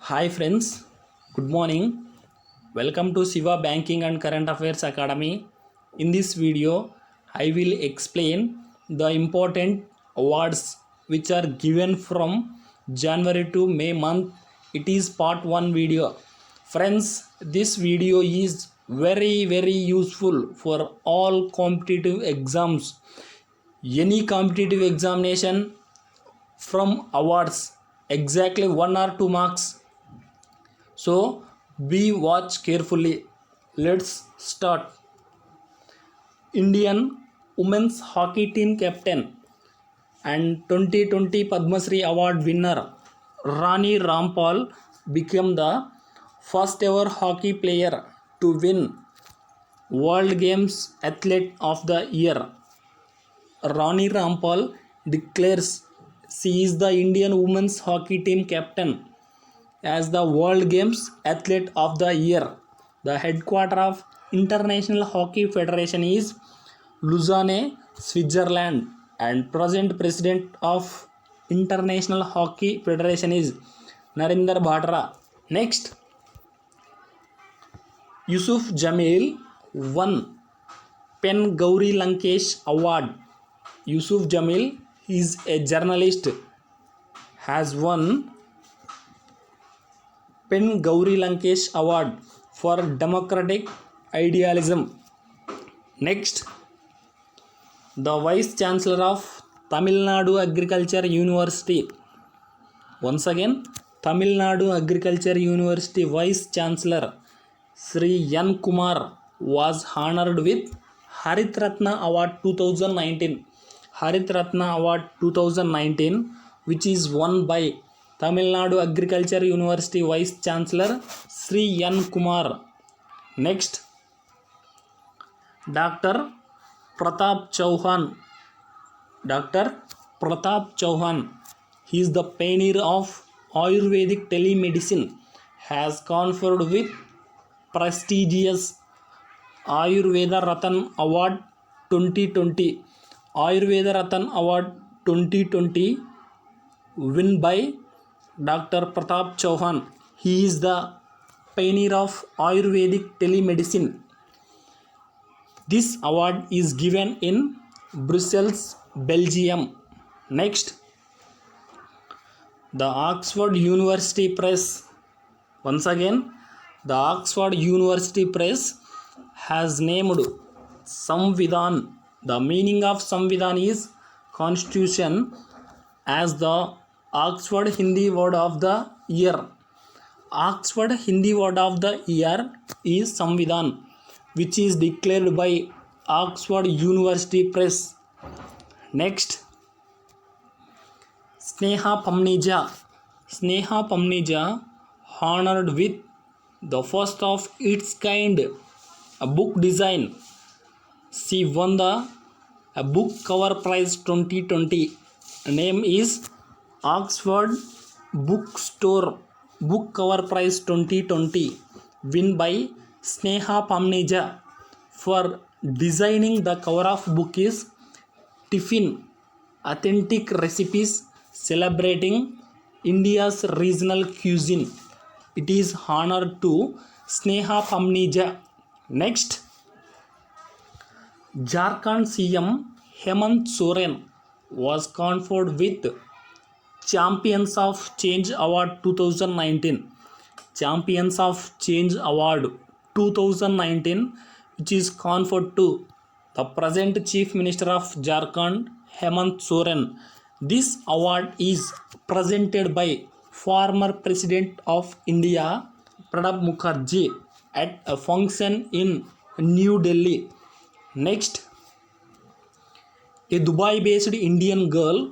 Hi friends, good morning. Welcome to Siva Banking and Current Affairs Academy. In this video, I will explain the important awards which are given from January to May month. It is part 1 video. Friends, this video is very useful for all competitive exams. Any competitive examination from awards exactly 1 or 2 marks, so be watch carefully. Let's start. Indian women's hockey team captain and 2020 Padma Shri award winner Rani Rampal became the first ever hockey player to win World Games Athlete of the Year. Rani Rampal declares she is the Indian women's hockey team captain as the World Games Athlete of the Year. The headquarters of International Hockey Federation is Lausanne, Switzerland, and present president of International Hockey Federation is Narinder Bhadra. Next, Yusuf Jamil won Pen Gauri Lankesh Award. Yusuf Jamil is a journalist, has won Pen Gauri Lankesh Award for democratic idealism. Next, the Vice Chancellor of Tamil Nadu Agriculture University. Once again, Tamil Nadu Agriculture University Vice Chancellor Sri N. Kumar was honored with Harit Ratna Award 2019. Harit Ratna Award 2019, which is won by Tamil Nadu Agriculture University Vice Chancellor Sri N. Kumar. Next, Dr. Pratap Chauhan. Dr. Pratap Chauhan, he is the pioneer of Ayurvedic telemedicine, has conferred with prestigious Ayurveda Ratan Award 2020. Ayurveda Ratan Award 2020 win by Dr. Pratap Chauhan. He is the pioneer of Ayurvedic telemedicine. This award is given in Brussels, Belgium. Next, the Oxford University Press. Once again, the Oxford University Press has named Samvidhan. The meaning of Samvidhan is Constitution as the Oxford Hindi Word of the Year. Oxford Hindi Word of the Year is Samvidhan, which is declared by Oxford University Press. Next, Sneha Pamnija. Sneha Pamnija honored with the first of its kind a book design. She won the book cover prize 2020. Name is Oxford Bookstore Book Cover Prize 2020, win by Sneha Pamnija for designing the cover of book is Tiffin, Authentic Recipes Celebrating India's Regional Cuisine. It is honored to Sneha Pamnija. Next, Jharkhand CM Hemant Soren was conferred with Champions of Change Award 2019. Champions of Change Award 2019, which is conferred to the present Chief Minister of Jharkhand, Hemant Soren. This award is presented by former President of India, Pranab Mukherjee, at a function in New Delhi. Next, a Dubai-based Indian girl,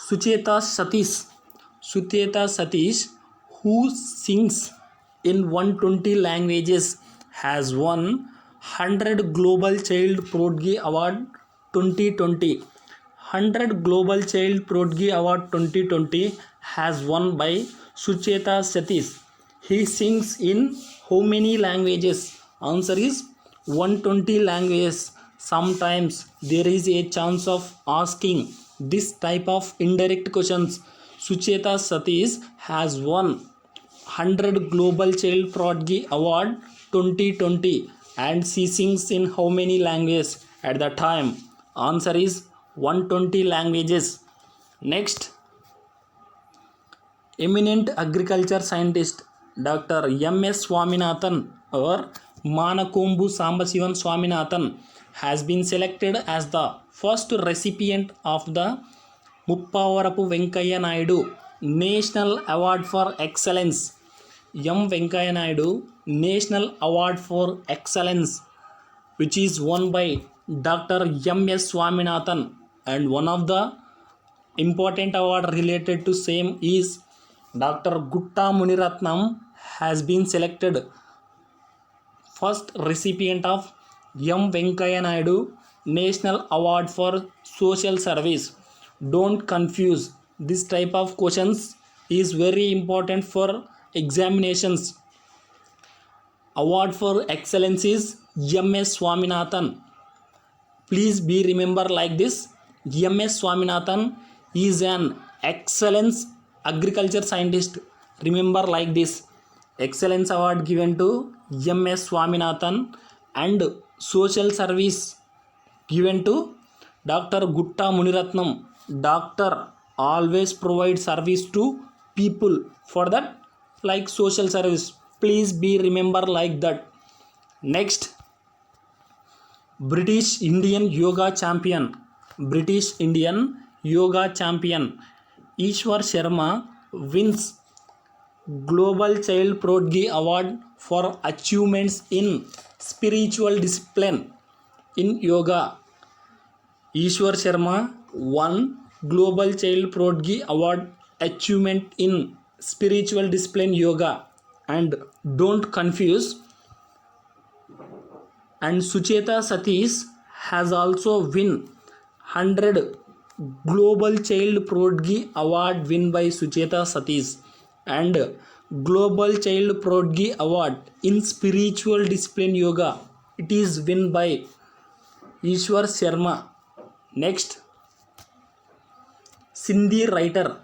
Sucheta Satish, who sings in 120 languages, has won 100 Global Child Prodigy Award 2020. 100 Global Child Prodigy Award 2020 has won by Sucheta Satish. He sings in how many languages? Answer is 120 languages. Sometimes there is a chance of asking this type of indirect questions. Sucheta Satish has won 100 Global Child Prodigy Award 2020 and she sings in how many languages at the time? Answer is 120 languages. Next, eminent agriculture scientist Dr. M.S. Swaminathan or Manakombu Sambasivan Swaminathan has been selected as the first recipient of the Muppavarapu Venkaya Naidu National Award for Excellence. M. Venkaya Naidu National Award for Excellence, which is won by Dr. M.S. Swaminathan, and one of the important award related to same is Dr. Gutta Muniratnam has been selected first recipient of M. Venkaya Naidu National Award for Social Service. Don't confuse, this type of questions is very important for examinations. Award for excellence is M.S. Swaminathan. Please be remember like this. M.S. Swaminathan is an excellence agriculture scientist. Remember like this. Excellence award given to M.S. Swaminathan and social service given to Dr. Gutta Muniratnam. Doctor always provide service to people, for that like social service. Please be remember like that. Next, British Indian Yoga Champion Ishwar Sharma wins Global Child Prodigy Award for achievements in spiritual discipline in yoga. Ishwar Sharma won Global Child Prodigy Award achievement in spiritual discipline yoga. And don't confuse. And Sucheta Satish has also win 100 Global Child Prodigy Award win by Sucheta Satish and Global Child Prodigy Award in spiritual discipline yoga. It is win by Ishwar Sharma. Next, Sindhi writer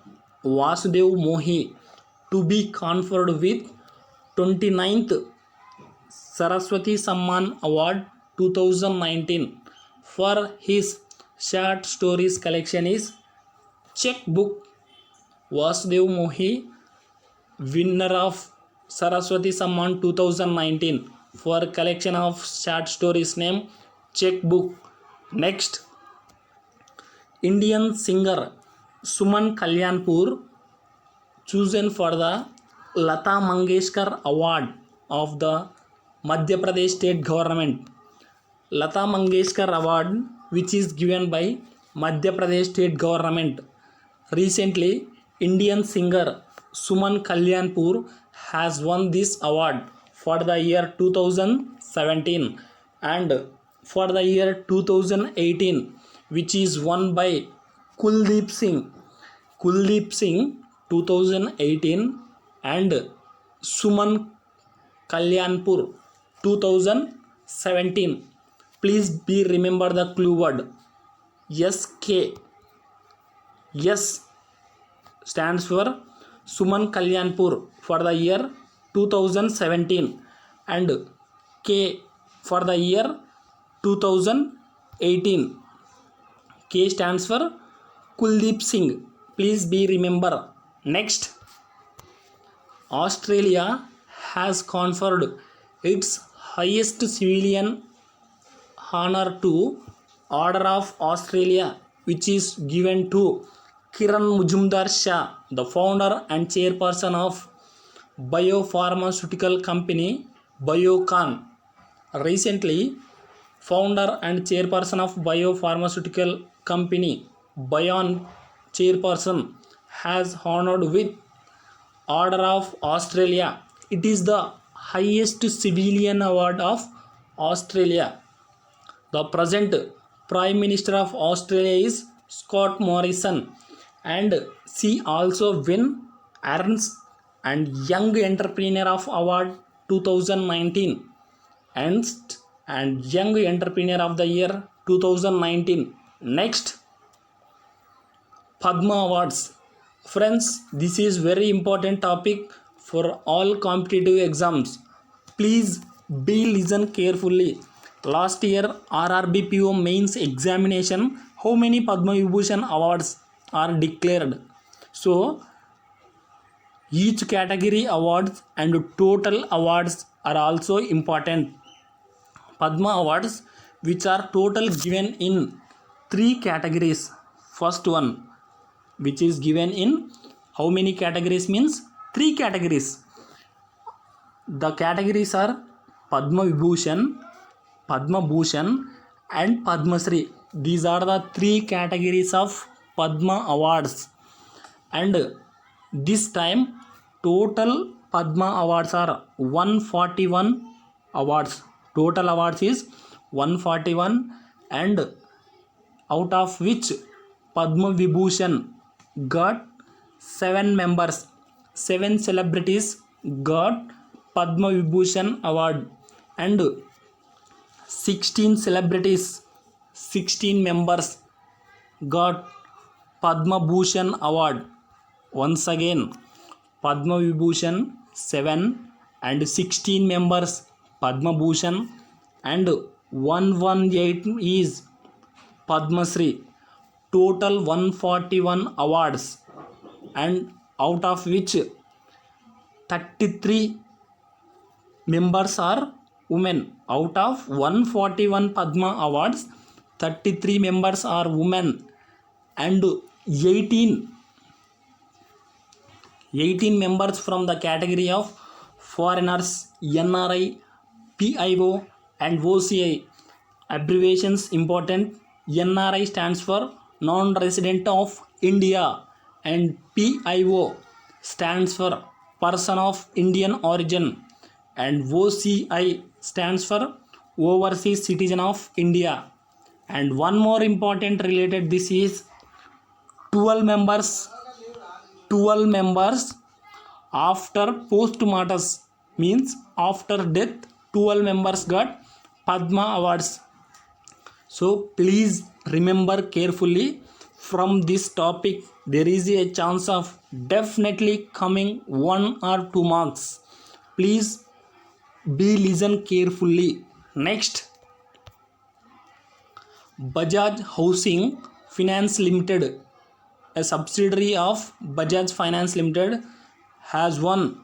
Vasudev Mohi to be conferred with 29th Saraswati Samman Award 2019 for his short stories collection is Checkbook. Vasudev Mohi, winner of Saraswati Samman 2019 for collection of short stories name Checkbook. Next, Indian singer Suman Kalyanpur chosen for the Lata Mangeshkar Award of the Madhya Pradesh state government. Lata Mangeshkar Award, which is given by Madhya Pradesh state government. Recently, Indian singer Suman Kalyanpur has won this award for the year 2017 and for the year 2018, which is won by Kuldeep Singh 2018 and Suman Kalyanpur 2017. Please be remember the clue word SK. S stands for Suman Kalyanpur for the year 2017 and K for the year 2018. K stands for Kuldeep Singh. Please be remember. Next, Australia has conferred its highest civilian honor to Order of Australia, which is given to Kiran Majumdar Shah, the founder and chairperson of biopharmaceutical company Biocon. Recently, founder and chairperson of biopharmaceutical company Bion chairperson has honored with Order of Australia. It is the highest civilian award of Australia. The present Prime Minister of Australia is Scott Morrison, and she also won Ernst and Young Entrepreneur of Award 2019, Ernst and Young Entrepreneur of the Year 2019. Next, Padma Awards. Friends, this is very important topic for all competitive exams. Please be listen carefully. Last year RRBPO mains examination, how many Padma Vibhushan awards are declared? So each category awards and total awards are also important. Padma awards, which are total given in three categories. First one, which is given in how many categories, means three categories. The categories are Padma Vibhushan, Padma Bhushan and Padma Shri. These are the three categories of Padma awards, and this time total Padma awards are 141 awards. Total awards is 141, and out of which Padma Vibhushan got 7 members, 7 celebrities got Padma Vibhushan award, and 16 celebrities, 16 members got Padma Bhushan award. Once again, Padma Vibhushan 7 and 16 members Padma Bhushan, and 118 is Padma Shri. Total 141 awards, and out of which 33 members are women. Out of 141 Padma awards, 33 members are women, and 18 members from the category of foreigners, NRI, PIO and OCI. Abbreviations important. NRI stands for non-resident of India, and PIO stands for person of Indian origin, and OCI stands for overseas citizen of India. And one more important related, this is 12 members after post-mortem, means after death 12 members got Padma awards. So please remember carefully, from this topic there is a chance of definitely coming 1 or 2 marks. Please be listen carefully. Next, Bajaj Housing Finance Limited, a subsidiary of Bajaj Finance Limited, has won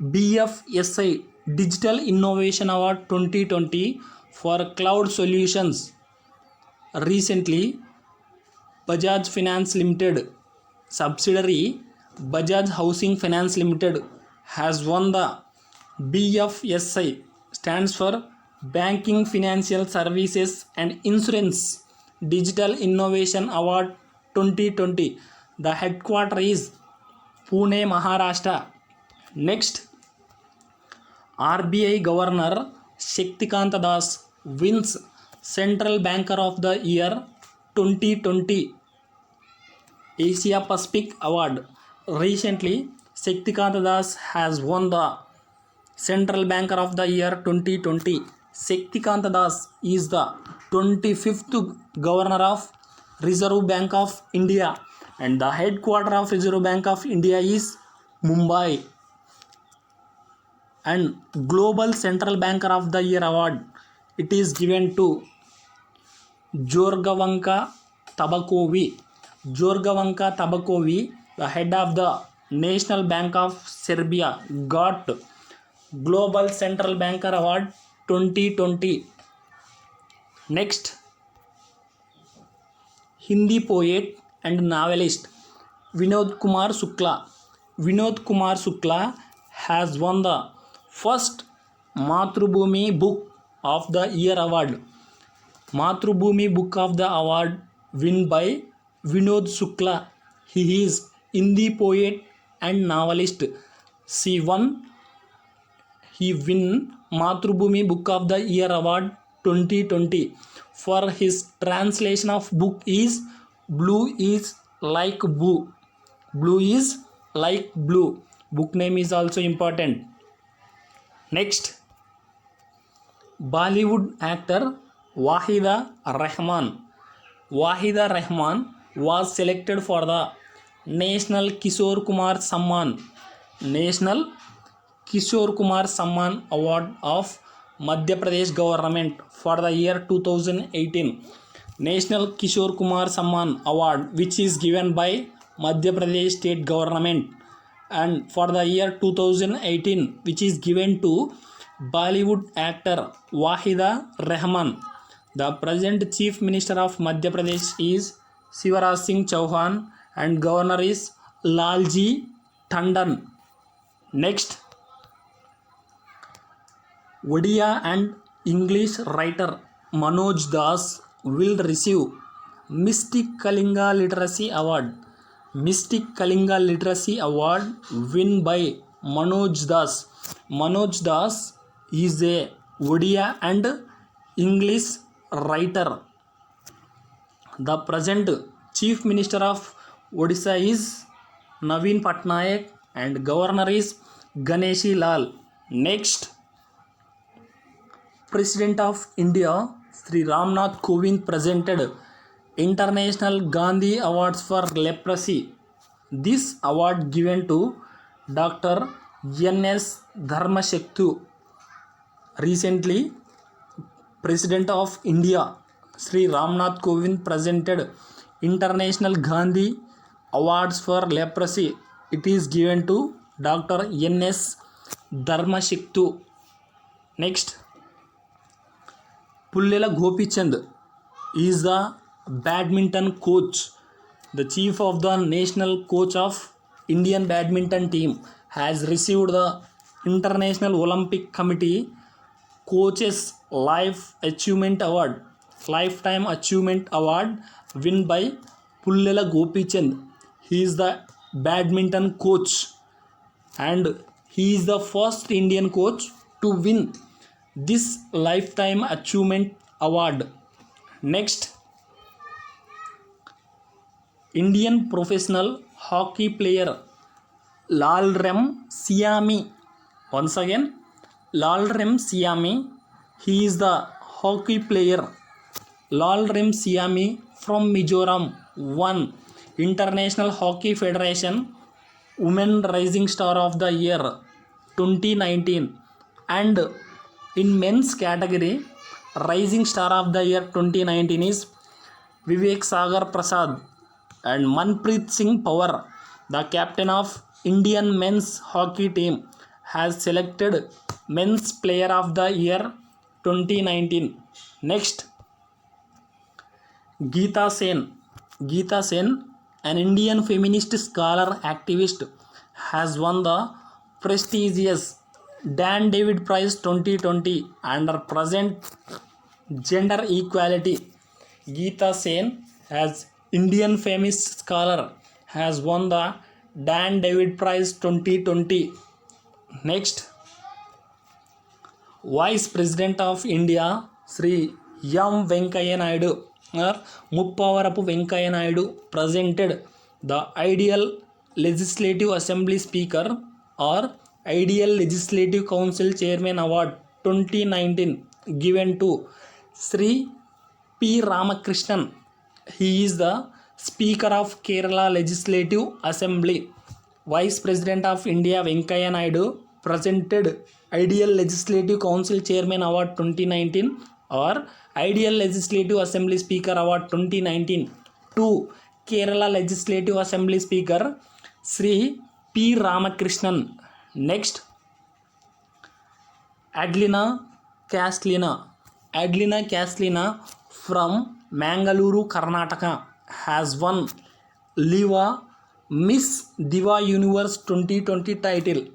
BFSI Digital Innovation Award 2020 for cloud solutions. Recently, Bajaj Finance Limited subsidiary Bajaj Housing Finance Limited has won the BFSI, stands for Banking, Financial Services and Insurance Digital Innovation Award 2020. The headquarter is Pune, Maharashtra. Next, RBI Governor Shaktikanta Das wins Central Banker of the Year 2020 Asia Pacific Award. Recently, Shaktikanta Das has won the Central Banker of the Year 2020. Shaktikanta Das is the 25th Governor of Reserve Bank of India, and the headquarter of Reserve Bank of India is Mumbai. And Global Central Banker of the Year award, it is given to Jorgavanka Tabakovi. Jorgavanka Tabakovi, the head of the National Bank of Serbia, got Global Central Banker Award 2020. Next, Hindi poet and novelist Vinod Kumar Shukla. Vinod Kumar Shukla has won the first Mathrubhumi Book of the Year award. Mathrubhumi Book of the Award won by Vinod Shukla. He is Hindi poet and novelist. He won Mathrubhumi Book of the Year award 2020 for his translation of book is Blue is Like Blue. Blue is Like Blue. Book name is also important. Next, Bollywood actor Wahida Rahman. Wahida Rahman was selected for the National Kishore Kumar Samman. National Kishore Kumar Samman Award of Madhya Pradesh government for the year 2018. National Kishore Kumar Samman Award, which is given by Madhya Pradesh state government, and for the year 2018, which is given to Bollywood actor Wahida Rahman. The present Chief Minister of Madhya Pradesh is Shivraj Singh Chauhan and Governor is Lalji Tandon. Next, Odia and English writer Manoj Das will receive Mystic Kalinga Literacy Award. Mystic Kalinga Literacy Award won by Manoj Das. Manoj Das is a Odia and English writer. The present Chief Minister of Odisha is Naveen Patnaik and Governor is Ganeshi Lal. Next, President of India Sri Ramnath Kovind presented International Gandhi Awards for Leprosy. This award given to Dr. N.S. Dharmashaktu. Recently, President of India Sri Ramnath Kovind presented International Gandhi Awards for Leprosy. It is given to Dr. N.S. Dharmashaktu. Next, Pullela Gopichand is the badminton coach. The chief of the national coach of Indian badminton team has received the International Olympic Committee Coaches Lifetime Achievement Award won by Pullela Gopichand. He is the badminton coach and he is the first Indian coach to win this Lifetime Achievement Award. Next, Indian professional hockey player Lalrem Siami. Once again, Lalrem Siami. He is the hockey player Lalrem Siami from Mizoram won International Hockey Federation Women Rising Star of the Year 2019, and in men's category Rising Star of the Year 2019 is Vivek Sagar Prasad. And Manpreet Singh Pawar, the captain of Indian men's hockey team, has selected Men's Player of the Year 2019. Next, Geeta Sen, an Indian feminist scholar activist, has won the prestigious Dan David Prize 2020 under present gender equality. Geeta Sen, as Indian feminist scholar, has won the Dan David Prize 2020. Next, Vice President of India Sri M. Venkaiah Naidu or Muppavarapu Venkaiah Naidu presented the Ideal Legislative Assembly Speaker or Ideal Legislative Council Chairman Award 2019 given to Sri P. Ramakrishnan. He is the Speaker of Kerala Legislative Assembly. Vice President of India Venkaiah Naidu presented Ideal Legislative Council Chairman Award 2019 or Ideal Legislative Assembly Speaker Award 2019 to Kerala Legislative Assembly Speaker Sri P. Ramakrishnan. Next, Adlina Castellina from Mangaluru, Karnataka has won LIVA Miss Diva Universe 2020 title.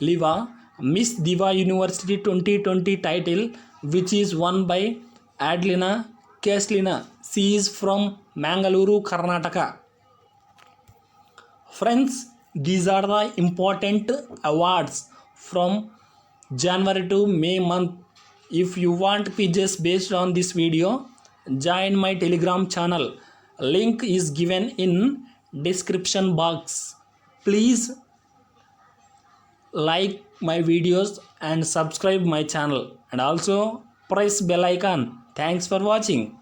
LIVA Miss Diva University 2020 title, which is won by Adlina Castellina. She is from Mangaluru, Karnataka. Friends, these are the important awards from January to May month. If you want quizzes based on this video, join my Telegram channel. Link is given in description box. Please like my videos and subscribe my channel, and also press bell icon. Thanks for watching.